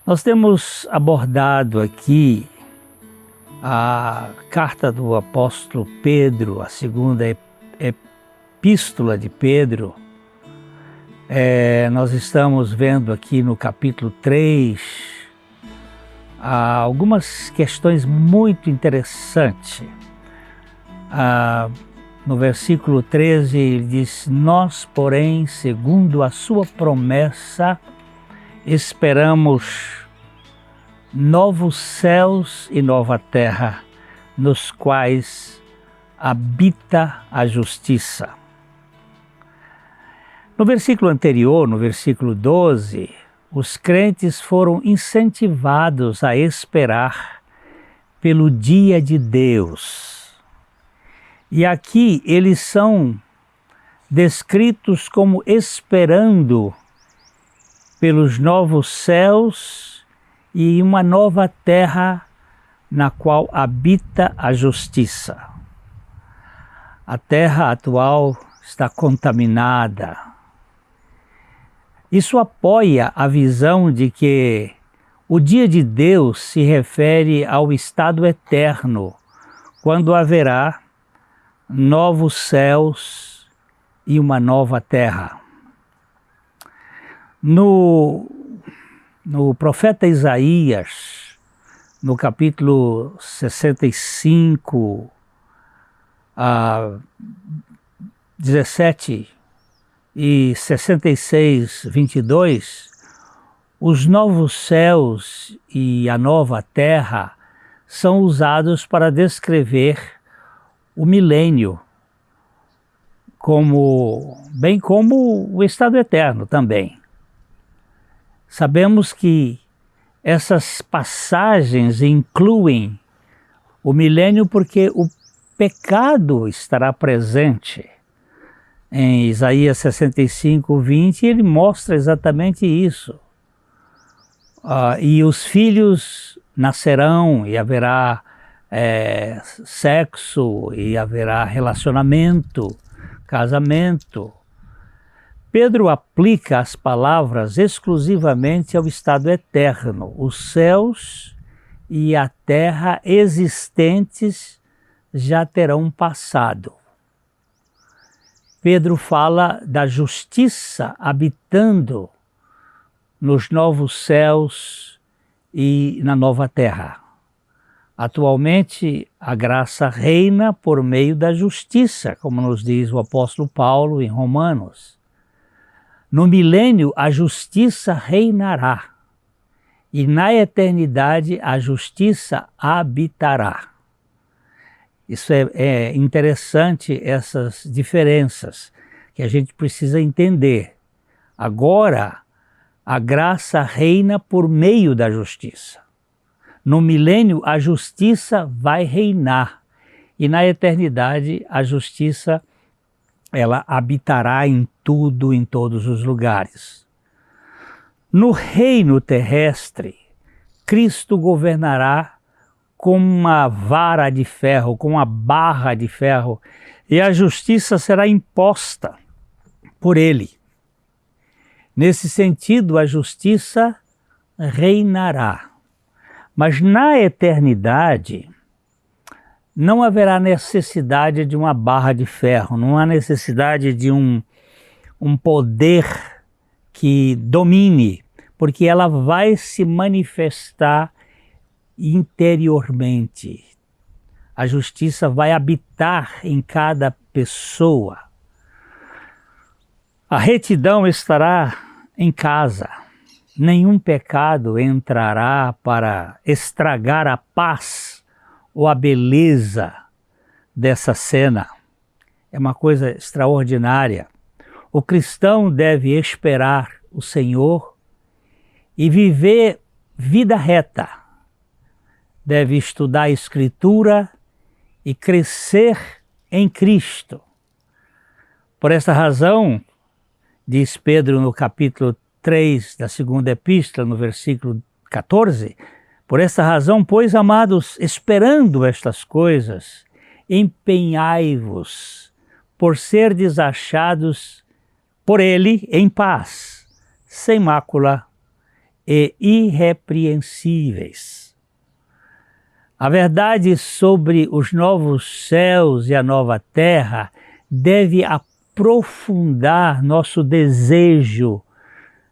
Nós temos abordado aqui a carta do apóstolo Pedro, a segunda epístola de Pedro. Nós estamos vendo aqui no capítulo 3 algumas questões muito interessantes. No versículo 13 ele diz: nós, porém, segundo a sua promessa, esperamos novos céus e nova terra, nos quais habita a justiça. No versículo anterior, no versículo 12, os crentes foram incentivados a esperar pelo dia de Deus. E aqui eles são descritos como esperando pelos novos céus e uma nova terra na qual habita a justiça. A terra atual está contaminada. Isso apoia a visão de que o dia de Deus se refere ao estado eterno, quando haverá novos céus e uma nova terra. No profeta Isaías, no capítulo 65, 17 e 66, 22, os novos céus e a nova terra são usados para descrever o milênio, bem como o estado eterno também. Sabemos que essas passagens incluem o milênio porque o pecado estará presente. Em Isaías 65, 20, ele mostra exatamente isso. E os filhos nascerão e haverá sexo e haverá relacionamento, casamento. Pedro aplica as palavras exclusivamente ao estado eterno. Os céus e a terra existentes já terão passado. Pedro fala da justiça habitando nos novos céus e na nova terra. Atualmente, a graça reina por meio da justiça, como nos diz o apóstolo Paulo em Romanos. No milênio, a justiça reinará, e na eternidade a justiça habitará. Isso é interessante, essas diferenças que a gente precisa entender. Agora, a graça reina por meio da justiça. No milênio, a justiça vai reinar, e na eternidade a justiça ela habitará em tudo, em todos os lugares. No reino terrestre, Cristo governará com uma vara de ferro, com uma barra de ferro, e a justiça será imposta por ele. Nesse sentido, a justiça reinará. Mas na eternidade, não haverá necessidade de uma barra de ferro, não há necessidade de um poder que domine, porque ela vai se manifestar interiormente. A justiça vai habitar em cada pessoa. A retidão estará em casa. Nenhum pecado entrará para estragar a paz ou a beleza dessa cena. É uma coisa extraordinária. O cristão deve esperar o Senhor e viver vida reta. Deve estudar a Escritura e crescer em Cristo. Por esta razão, diz Pedro no capítulo 3 da segunda epístola, no versículo 14, por esta razão, pois, amados, esperando estas coisas, empenhai-vos por serdes achados por ele em paz, sem mácula e irrepreensíveis. A verdade sobre os novos céus e a nova terra deve aprofundar nosso desejo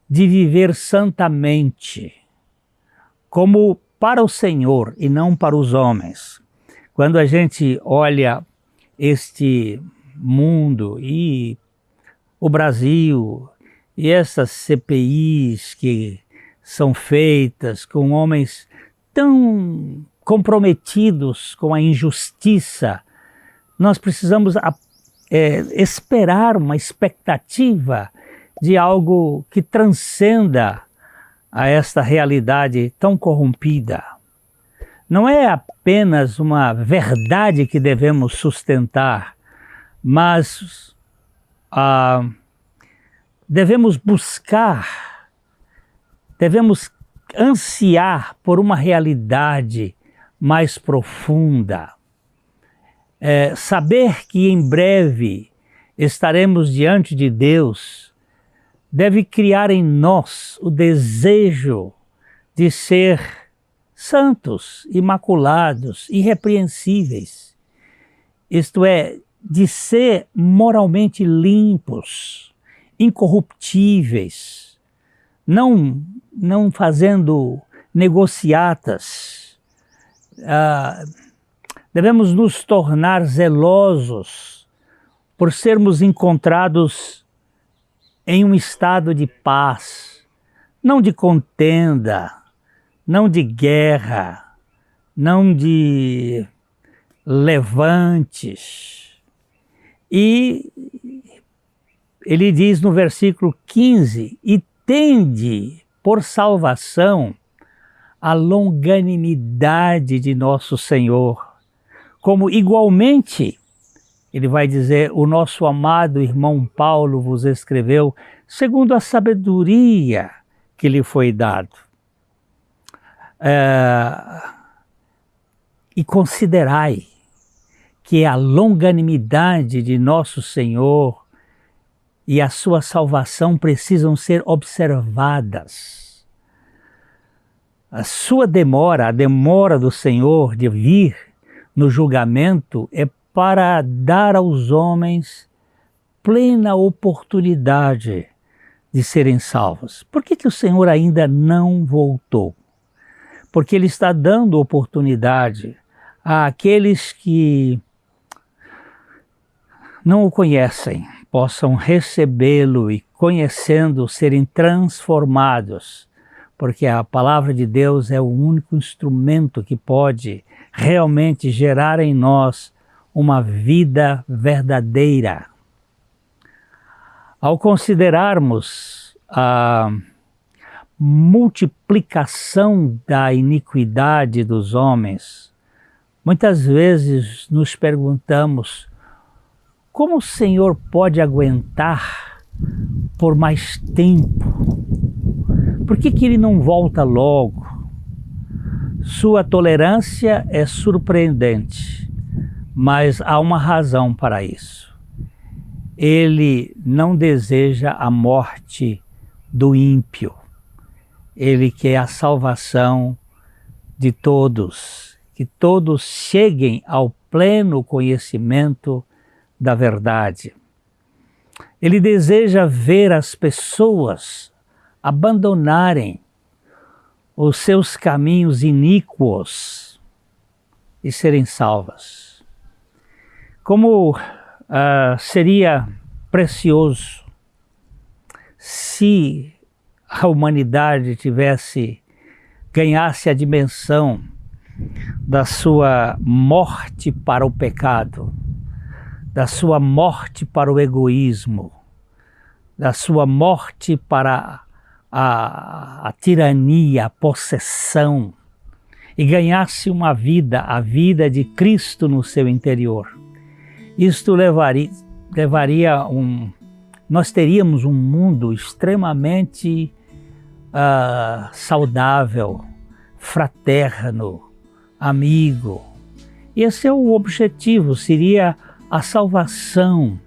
de viver santamente, como para o Senhor e não para os homens. Quando a gente olha este mundo e o Brasil e essas CPIs que são feitas com homens tão comprometidos com a injustiça, nós precisamos esperar uma expectativa de algo que transcenda a esta realidade tão corrompida. Não é apenas uma verdade que devemos sustentar, mas devemos buscar, devemos ansiar por uma realidade mais profunda. Saber que em breve estaremos diante de Deus deve criar em nós o desejo de ser santos, imaculados, irrepreensíveis. Isto é, de ser moralmente limpos, incorruptíveis, não fazendo negociatas. Devemos nos tornar zelosos por sermos encontrados em um estado de paz, não de contenda, não de guerra, não de levantes. E ele diz no versículo 15, e tende por salvação a longanimidade de nosso Senhor, como igualmente, ele vai dizer, o nosso amado irmão Paulo vos escreveu, segundo a sabedoria que lhe foi dado. E considerai que a longanimidade de nosso Senhor e a sua salvação precisam ser observadas. A sua demora, a demora do Senhor de vir no julgamento é para dar aos homens plena oportunidade de serem salvos. Por que o Senhor ainda não voltou? Porque Ele está dando oportunidade àqueles que não o conhecem, possam recebê-lo e, conhecendo, serem transformados, porque a palavra de Deus é o único instrumento que pode realmente gerar em nós uma vida verdadeira. Ao considerarmos a multiplicação da iniquidade dos homens, muitas vezes nos perguntamos como o Senhor pode aguentar por mais tempo? Por que Ele não volta logo? Sua tolerância é surpreendente, mas há uma razão para isso. Ele não deseja a morte do ímpio. Ele quer a salvação de todos, que todos cheguem ao pleno conhecimento da verdade. Ele deseja ver as pessoas abandonarem os seus caminhos iníquos e serem salvas. Como seria precioso se a humanidade ganhasse a dimensão da sua morte para o pecado, da sua morte para o egoísmo, da sua morte para a tirania, a possessão, e ganhasse uma vida, a vida de Cristo no seu interior. Isto nós teríamos um mundo extremamente saudável, fraterno, amigo. Esse é o objetivo, seria a salvação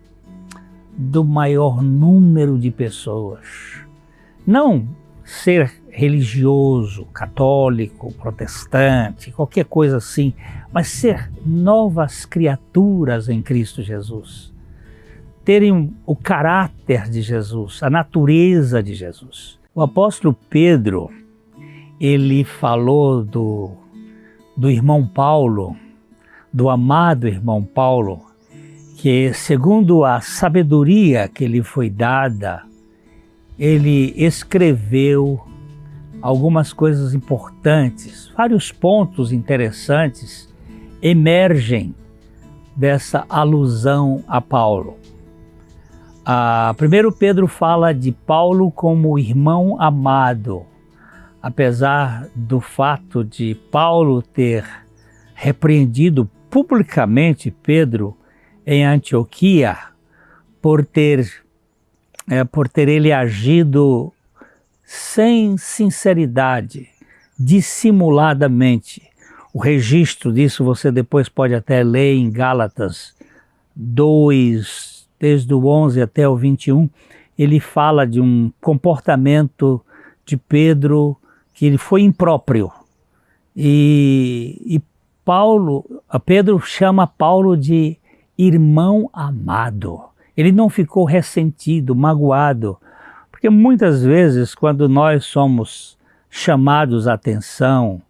do maior número de pessoas. Não ser religioso, católico, protestante, qualquer coisa assim, mas ser novas criaturas em Cristo Jesus. Terem o caráter de Jesus, a natureza de Jesus. O apóstolo Pedro, ele falou do irmão Paulo, do amado irmão Paulo, que segundo a sabedoria que lhe foi dada, ele escreveu algumas coisas importantes, vários pontos interessantes emergem dessa alusão a Paulo. Primeiro Pedro fala de Paulo como irmão amado, apesar do fato de Paulo ter repreendido publicamente Pedro em Antioquia por ter ele agido sem sinceridade, dissimuladamente. O registro disso você depois pode até ler em Gálatas 2, desde o 11 até o 21, ele fala de um comportamento de Pedro que ele foi impróprio. E Pedro chama Paulo de irmão amado. Ele não ficou ressentido, magoado, porque muitas vezes quando nós somos chamados à atenção,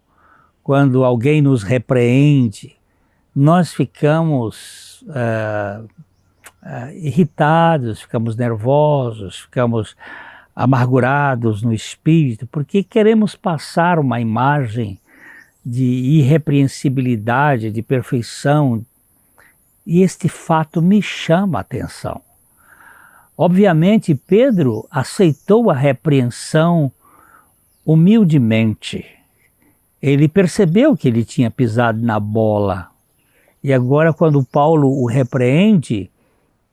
quando alguém nos repreende, nós ficamos irritados, ficamos nervosos, ficamos amargurados no espírito, porque queremos passar uma imagem de irrepreensibilidade, de perfeição, e este fato me chama a atenção. Obviamente, Pedro aceitou a repreensão humildemente. Ele percebeu que ele tinha pisado na bola. E agora, quando Paulo o repreende,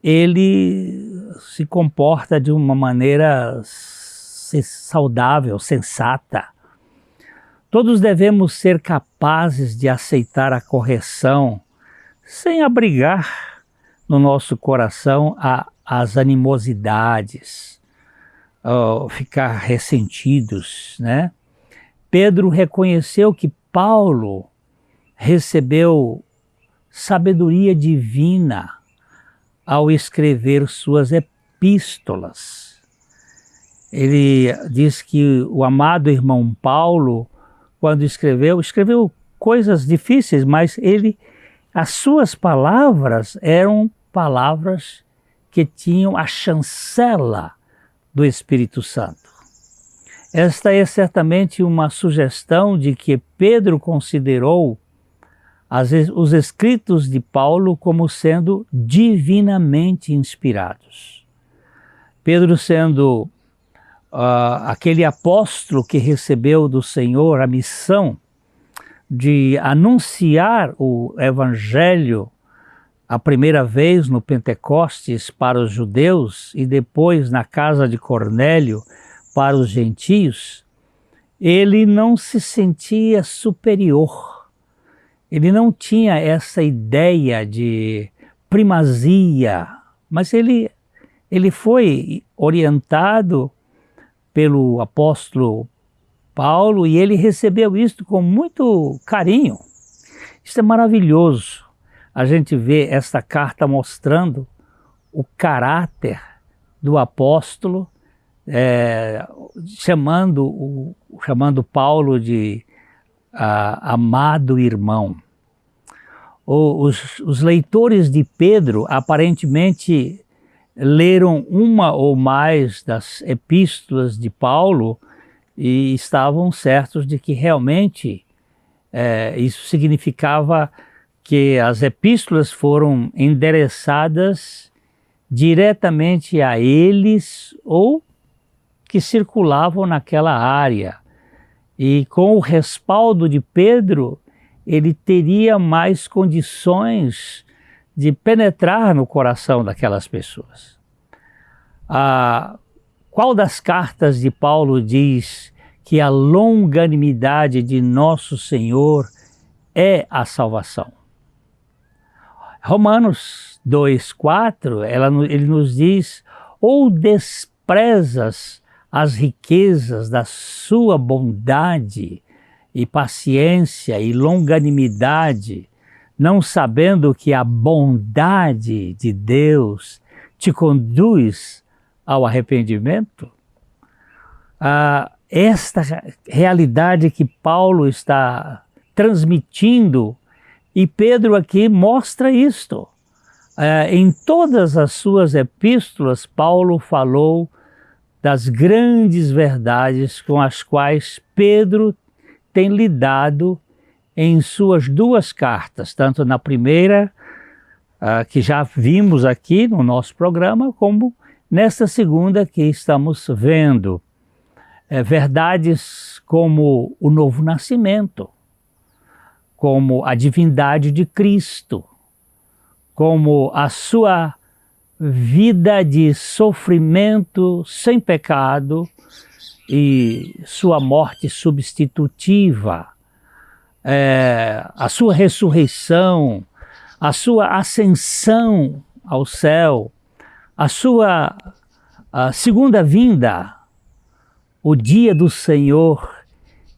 ele se comporta de uma maneira saudável, sensata. Todos devemos ser capazes de aceitar a correção sem abrigar no nosso coração as animosidades, ficar ressentidos, né? Pedro reconheceu que Paulo recebeu sabedoria divina ao escrever suas epístolas. Ele diz que o amado irmão Paulo, quando escreveu coisas difíceis, mas as suas palavras eram palavras que tinham a chancela do Espírito Santo. Esta é certamente uma sugestão de que Pedro considerou os escritos de Paulo como sendo divinamente inspirados. Pedro sendo aquele apóstolo que recebeu do Senhor a missão de anunciar o Evangelho a primeira vez no Pentecostes para os judeus e depois na casa de Cornélio para os gentios, ele não se sentia superior. Ele não tinha essa ideia de primazia, mas ele foi orientado pelo apóstolo Paulo e ele recebeu isto com muito carinho. Isso é maravilhoso. A gente vê esta carta mostrando o caráter do apóstolo, chamando Paulo de amado irmão. Os leitores de Pedro aparentemente leram uma ou mais das epístolas de Paulo e estavam certos de que realmente isso significava que as epístolas foram endereçadas diretamente a eles ou que circulavam naquela área. E com o respaldo de Pedro, ele teria mais condições de penetrar no coração daquelas pessoas. Qual das cartas de Paulo diz que a longanimidade de nosso Senhor é a salvação? Romanos 2,4, ele nos diz: ou desprezas as riquezas da sua bondade e paciência e longanimidade, não sabendo que a bondade de Deus te conduz ao arrependimento? Esta realidade que Paulo está transmitindo, e Pedro aqui mostra isto. Em todas as suas epístolas, Paulo falou das grandes verdades com as quais Pedro tem lidado em suas duas cartas, tanto na primeira, que já vimos aqui no nosso programa, como nesta segunda que estamos vendo. Verdades como o novo nascimento, como a divindade de Cristo, como a sua vida de sofrimento sem pecado e sua morte substitutiva, a sua ressurreição, a sua ascensão ao céu, a sua segunda vinda, o dia do Senhor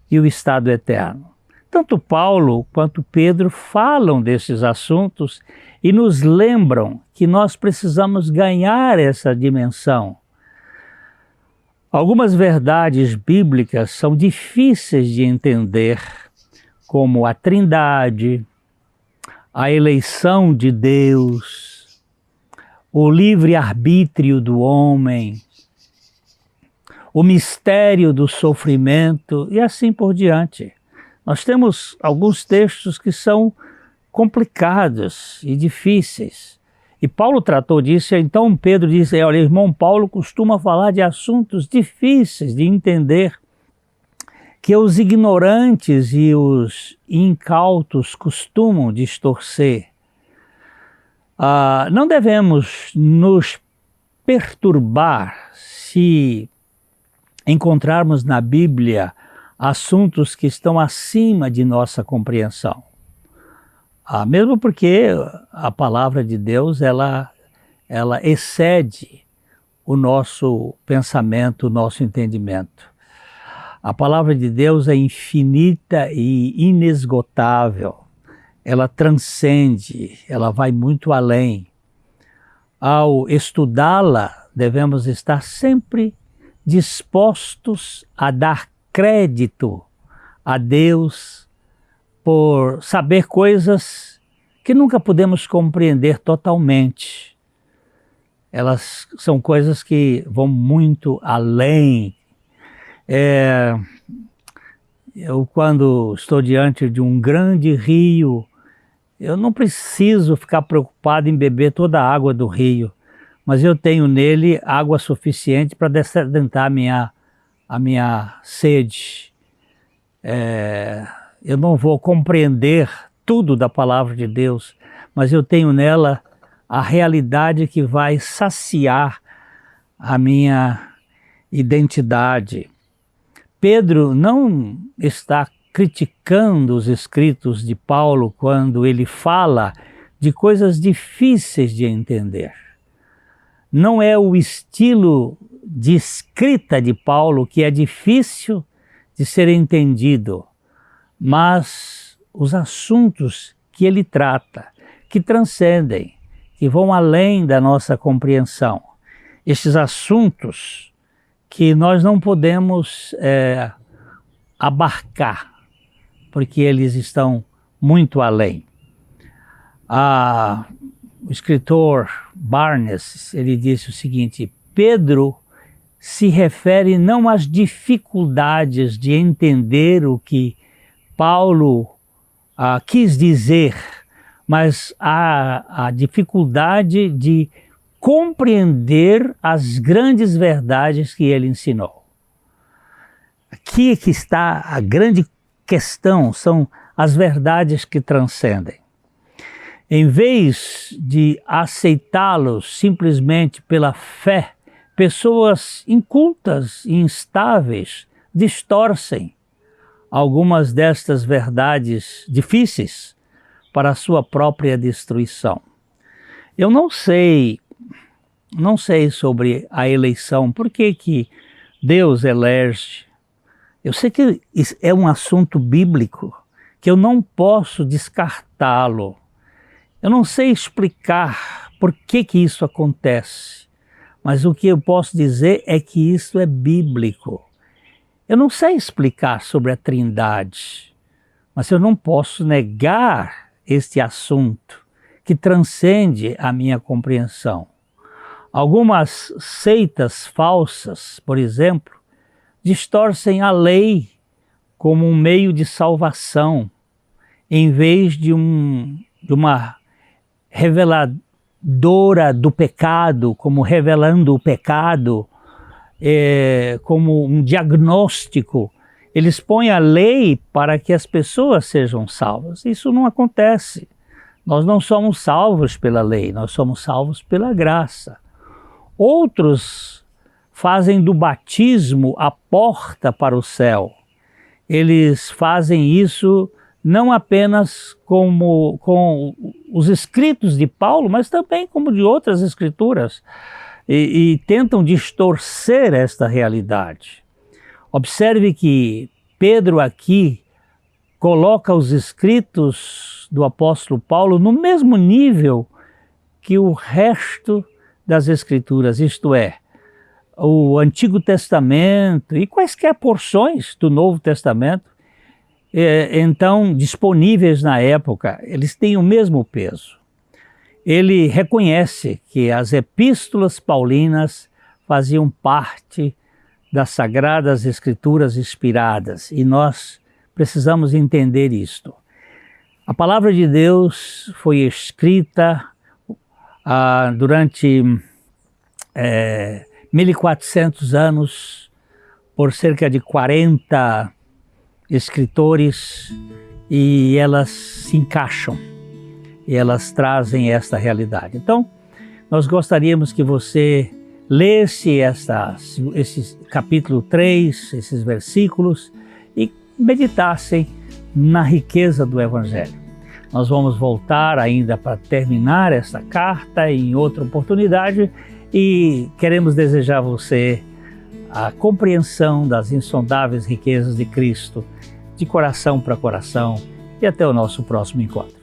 e o estado eterno. Tanto Paulo quanto Pedro falam desses assuntos e nos lembram que nós precisamos ganhar essa dimensão. Algumas verdades bíblicas são difíceis de entender, como a Trindade, a eleição de Deus, o livre-arbítrio do homem, o mistério do sofrimento e assim por diante. Nós temos alguns textos que são complicados e difíceis. E Paulo tratou disso, então Pedro disse, olha, irmão Paulo costuma falar de assuntos difíceis de entender, que os ignorantes e os incautos costumam distorcer. Não devemos nos perturbar se encontrarmos na Bíblia assuntos que estão acima de nossa compreensão. Mesmo porque a palavra de Deus, ela excede o nosso pensamento, o nosso entendimento. A palavra de Deus é infinita e inesgotável. Ela transcende, ela vai muito além. Ao estudá-la, devemos estar sempre dispostos a dar crédito a Deus por saber coisas que nunca podemos compreender totalmente. Elas são coisas que vão muito além. Eu, quando estou diante de um grande rio, eu não preciso ficar preocupado em beber toda a água do rio, mas eu tenho nele água suficiente para dessedentar a minha sede. Eu não vou compreender tudo da palavra de Deus, mas eu tenho nela a realidade que vai saciar a minha identidade. Pedro não está criticando os escritos de Paulo quando ele fala de coisas difíceis de entender. Não é o estilo de escrita de Paulo que é difícil de ser entendido, mas os assuntos que ele trata, que transcendem, que vão além da nossa compreensão. Estes assuntos que nós não podemos abarcar, porque eles estão muito além. O escritor Barnes, ele disse o seguinte: Pedro se refere não às dificuldades de entender o que Paulo quis dizer, mas à dificuldade de compreender as grandes verdades que ele ensinou. Aqui é que está a grande questão, são as verdades que transcendem. Em vez de aceitá-los simplesmente pela fé, pessoas incultas e instáveis distorcem algumas destas verdades difíceis para a sua própria destruição. Eu não sei sobre a eleição, por que Deus elege. Eu sei que isso é um assunto bíblico, que eu não posso descartá-lo. Eu não sei explicar por que isso acontece, mas o que eu posso dizer é que isso é bíblico. Eu não sei explicar sobre a Trindade, mas eu não posso negar este assunto que transcende a minha compreensão. Algumas seitas falsas, por exemplo, distorcem a lei como um meio de salvação, em vez de uma reveladora do pecado, como revelando o pecado, como um diagnóstico. Eles põem a lei para que as pessoas sejam salvas. Isso não acontece. Nós não somos salvos pela lei, nós somos salvos pela graça. Outros fazem do batismo a porta para o céu. Eles fazem isso não apenas com os escritos de Paulo, mas também como de outras escrituras, e tentam distorcer esta realidade. Observe que Pedro aqui coloca os escritos do apóstolo Paulo no mesmo nível que o resto das escrituras, isto é, o Antigo Testamento e quaisquer porções do Novo Testamento, então disponíveis na época, eles têm o mesmo peso. Ele reconhece que as epístolas paulinas faziam parte das Sagradas Escrituras inspiradas e nós precisamos entender isto. A palavra de Deus foi escrita durante 1400 anos por cerca de 40 escritores e elas se encaixam e elas trazem esta realidade. Então, nós gostaríamos que você lesse esse capítulo 3, esses versículos e meditassem na riqueza do Evangelho. Nós vamos voltar ainda para terminar esta carta em outra oportunidade e queremos desejar a você a compreensão das insondáveis riquezas de Cristo, de coração para coração, e até o nosso próximo encontro.